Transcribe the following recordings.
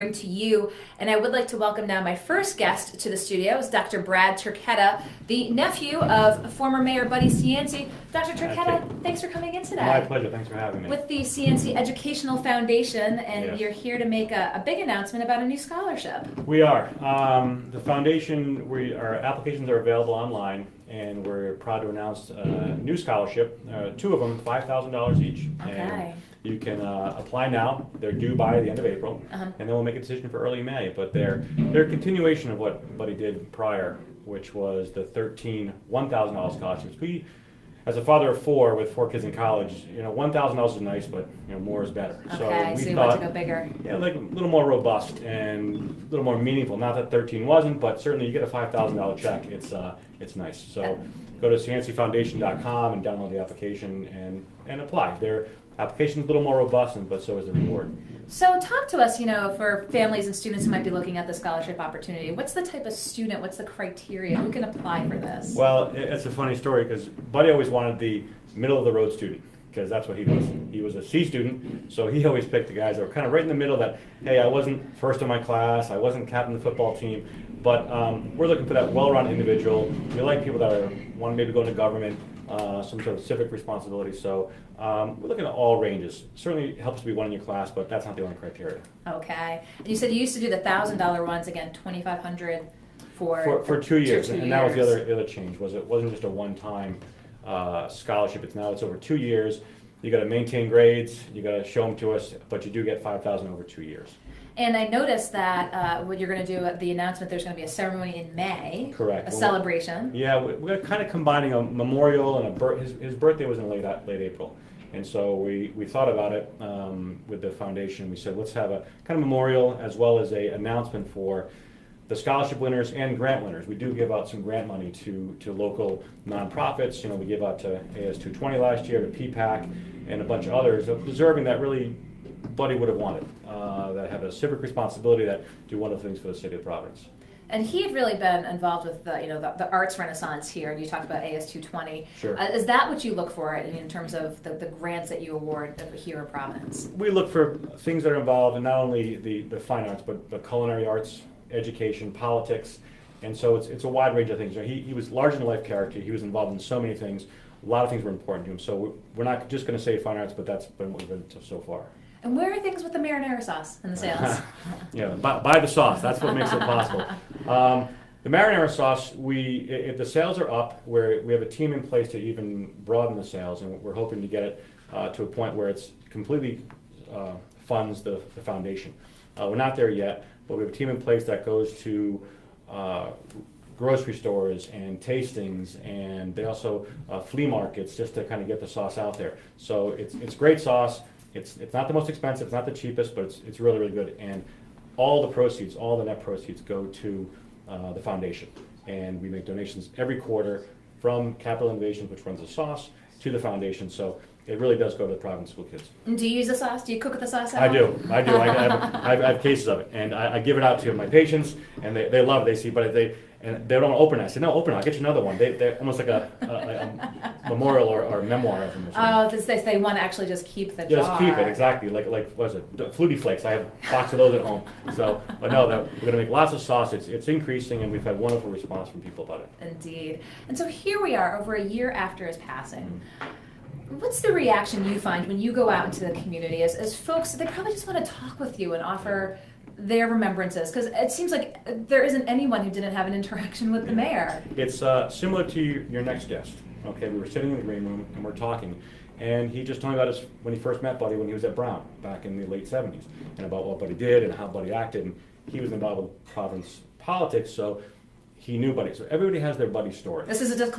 To you, and I would like to welcome now my first guest to the studio is Dr. Brad Turchetta, the nephew of former Mayor Buddy Cianci. Dr. Turchetta, thanks for coming in today. My pleasure. Thanks for having me. With the Cianci Educational Foundation, and Yes. You're here to make a big announcement about a new scholarship. We are. The foundation, our applications are available online, and we're proud to announce a new scholarship, two of them, $5,000 each. Okay. And you can apply now. They're due by the end of April, and then we'll make a decision for early May. But they're a continuation of what Buddy did prior, which was the 13 $1,000 scholarships. We, as a father of four with four kids in college, $1,000 is nice, but more is better. Okay, so we you thought, want to go bigger. Yeah, like a little more robust and a little more meaningful. Not that 13 wasn't, but certainly you get a $5,000 check. It's nice. So go to ciancifoundation.com and download the application and apply. Their application's a little more robust, but so is the reward. So talk to us, for families and students who might be looking at the scholarship opportunity. What's the type of student? What's the criteria? Who can apply for this? Well, it's a funny story because Buddy always wanted the middle-of-the-road student, because that's what he was. He was a C student, so he always picked the guys that were kind of right in the middle that, hey, I wasn't first in my class, I wasn't captain of the football team, but we're looking for that well-rounded individual. We like people that want to maybe go into government, some sort of civic responsibility. So we're looking at all ranges. Certainly helps to be one in your class, but that's not the only criteria. Okay. And you said you used to do the $1,000 ones, again, $2,500 for 2 years. And that was the years. other change, was it wasn't just a one-time scholarship. It's over 2 years. You got to maintain grades, you got to show them to us, but you do get $5,000 over 2 years. And I noticed that what you're going to do at the announcement, there's going to be a ceremony in May. Correct. A celebration. Yeah, we're kind of combining a memorial and his birthday was in late April. And so we thought about it with the foundation. We said, let's have a kind of memorial as well as a announcement for the scholarship winners and grant winners. We do give out some grant money to local nonprofits. We give out to AS220 last year, to PPAC, and a bunch of others, deserving that really Buddy would have wanted, that have a civic responsibility, that do wonderful things for the city of Providence. And he had really been involved with the arts renaissance here, and you talked about AS220. Sure. Is that what you look for in terms of the grants that you award here in Providence? We look for things that are involved in not only the fine arts, but the culinary arts, education, politics, and so it's a wide range of things. He was larger-than-life character. He was involved in so many things. A lot of things were important to him. So we're not just going to say fine arts, but that's been what we've been so far. And where are things with the marinara sauce and the sales? Yeah, buy the sauce. That's what makes it possible. The marinara sauce, if the sales are up, we have a team in place to even broaden the sales, and we're hoping to get it to a point where it's completely funds the foundation. We're not there yet, but we have a team in place that goes to grocery stores and tastings, and they also flea markets, just to kind of get the sauce out there. So it's great sauce. It's not the most expensive, it's not the cheapest, but it's really, really good. And all the net proceeds go to the foundation. And we make donations every quarter from Capital Innovations, which runs the sauce, to the foundation. So it really does go to the Providence school kids. And do you use the sauce? Do you cook with the sauce at I home? do. I have cases of it, and I give it out to my patients, and they love it. They see, but they don't open it. I said, no, open it. I'll get you another one. They're almost like a memorial or memoir of them. Oh, they want to actually just keep the jar. Just keep it, exactly. Like what is it? Flutie Flakes. I have a box of those at home. So, but no, we're going to make lots of sauce. It's increasing, and we've had wonderful response from people about it. Indeed. And so here we are, over a year after his passing. What's the reaction you find when you go out into the community as folks, they probably just want to talk with you and offer their remembrances? Because it seems like there isn't anyone who didn't have an interaction with the mayor. It's similar to your next guest. Okay, we were sitting in the green room and we're talking, and he just told me about when he first met Buddy when he was at Brown back in the late 70s, and about what Buddy did and how Buddy acted, and he was involved with Providence politics, so he knew Buddy. So everybody has their Buddy story.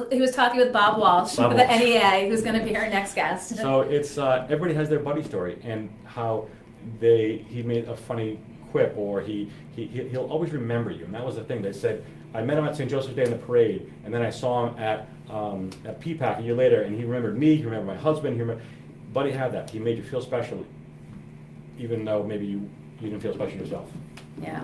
He was talking with Bob Walsh, Bob the Walsh. NEA, who's going to be our next guest. So it's everybody has their Buddy story, and how he made a funny quip, or he'll always remember you. And that was the thing. They said, I met him at St. Joseph's Day in the parade, and then I saw him at PPAC a year later, and he remembered me, he remembered my husband, Buddy had that. He made you feel special, even though maybe you didn't feel special yourself. Yeah.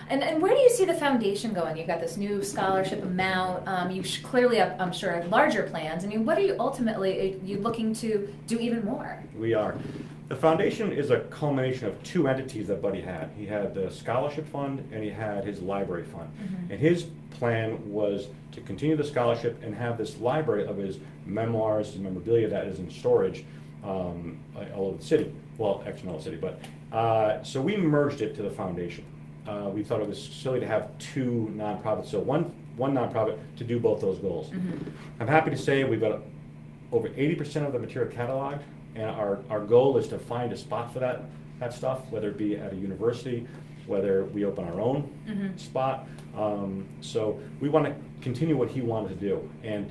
And where do you see the foundation going? You've got this new scholarship amount. You clearly have, I'm sure, larger plans. I mean, what are you ultimately looking to do even more? We are. The foundation is a culmination of two entities that Buddy had. He had the scholarship fund and he had his library fund. And his plan was to continue the scholarship and have this library of his memoirs, his memorabilia that is in storage all over the city. Well, actually not all the city, but so we merged it to the foundation. We thought it was silly to have two nonprofits, so one nonprofit to do both those goals. I'm happy to say we've got over 80% of the material cataloged, and our goal is to find a spot for that stuff, whether it be at a university, whether we open our own spot. So we want to continue what he wanted to do. And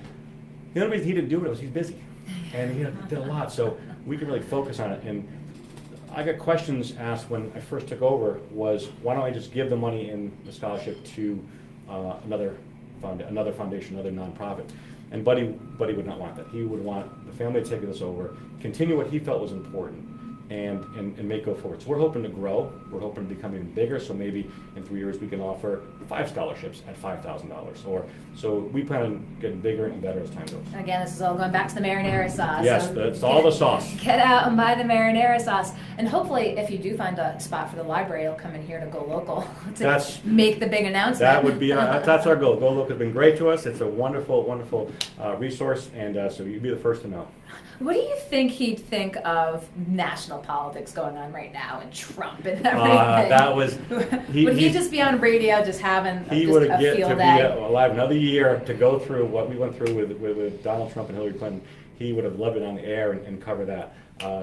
the only reason he didn't do it was he's busy, and he did a lot, so we can really focus on it. And I got questions asked when I first took over was, why don't I just give the money in the scholarship to another foundation, another nonprofit? And Buddy would not want that. He would want the family to take this over, continue what he felt was important, and make go forward. So we're hoping to grow. We're hoping to become even bigger. So maybe in 3 years we can offer 5 scholarships at $5,000. Or so we plan on getting bigger and better as time goes. Again, this is all going back to the marinara sauce. Yes, so that's all the sauce. Get out and buy the marinara sauce. And hopefully, if you do find a spot for the library, you'll come in here to Go Local to make the big announcement. That would be that's our goal. Go Local has been great to us. It's a wonderful, wonderful resource, and so you'd be the first to know. What do you think he'd think of national politics going on right now and Trump and everything? That was. Would he just be on radio just having he just would a get field to day? be alive another year to go through what we went through with Donald Trump and Hillary Clinton. He would have loved it on the air and cover that.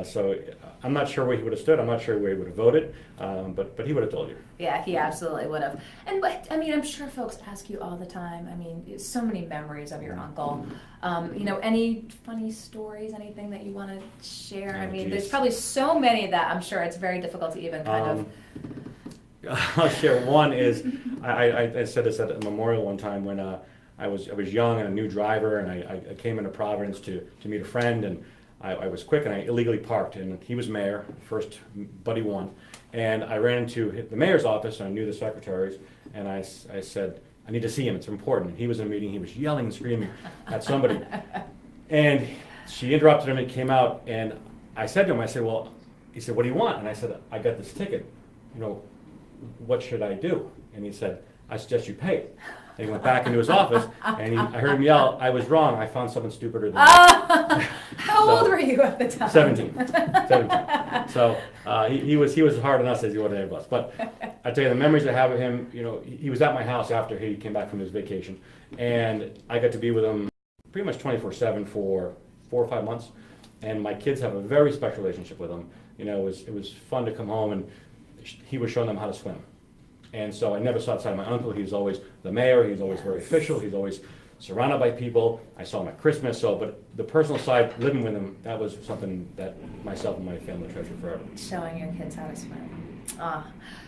So I'm not sure where he would have stood. I'm not sure where he would have voted, but he would have told you. Yeah, he absolutely would have. And I mean, I'm sure folks ask you all the time. I mean, so many memories of your uncle. Any funny stories, anything that you want to share? I mean, there's probably so many that I'm sure it's very difficult to even kind of. I'll share one. Is I said this at a memorial one time when I was young and a new driver, and I came into Providence to meet a friend, and I was quick and I illegally parked, and he was mayor, first Buddy won, and I ran into the mayor's office and I knew the secretaries, and I said, I need to see him, it's important. And he was in a meeting, he was yelling and screaming at somebody, and she interrupted him and came out, and I said to him, well, he said, what do you want? And I said, I got this ticket, what should I do? And he said, I suggest you pay it. And he went back into his office, and I heard him yell, I was wrong, I found something stupider than that. How old were you at the time? 17. So he was hard on us as he was on any of us. But I tell you, the memories I have of him, he was at my house after he came back from his vacation, and I got to be with him pretty much 24/7 for 4 or 5 months. And my kids have a very special relationship with him. It was fun to come home, and he was showing them how to swim. And so I never saw outside of my uncle. He was always the mayor. He was always very official. He's always surrounded by people. I saw him at Christmas. But the personal side, living with him, that was something that myself and my family treasure forever. Showing your kids how to swim.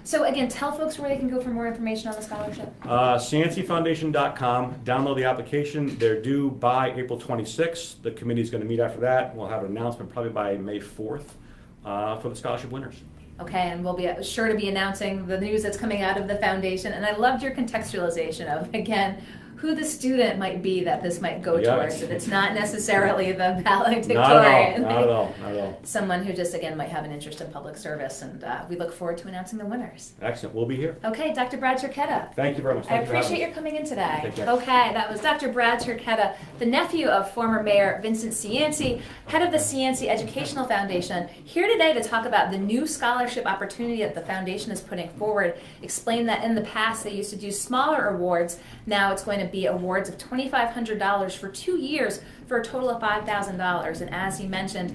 So again, tell folks where they can go for more information on the scholarship. CianciFoundation.com. Download the application. They're due by April 26th. The committee is going to meet after that. We'll have an announcement probably by May 4th for the scholarship winners. Okay, and we'll be sure to be announcing the news that's coming out of the foundation. And I loved your contextualization of, again, who the student might be that this might go towards. And it's not necessarily the valedictorian. Not at all. Someone who just, again, might have an interest in public service. And we look forward to announcing the winners. Excellent. We'll be here. Okay, Dr. Brad Turchetta. Thank you very much. I appreciate your coming in today. Take care. Okay, that was Dr. Brad Turchetta, the nephew of former Mayor Vincent Cianci, head of the Cianci Educational Foundation, here today to talk about the new scholarship opportunity that the foundation is putting forward. Explain that in the past they used to do smaller awards. Now it's going to be awards of $2,500 for 2 years for a total of $5,000. And as he mentioned,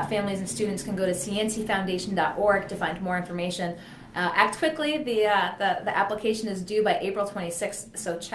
families and students can go to ciancifoundation.org to find more information. Act quickly. The application is due by April 26th, so check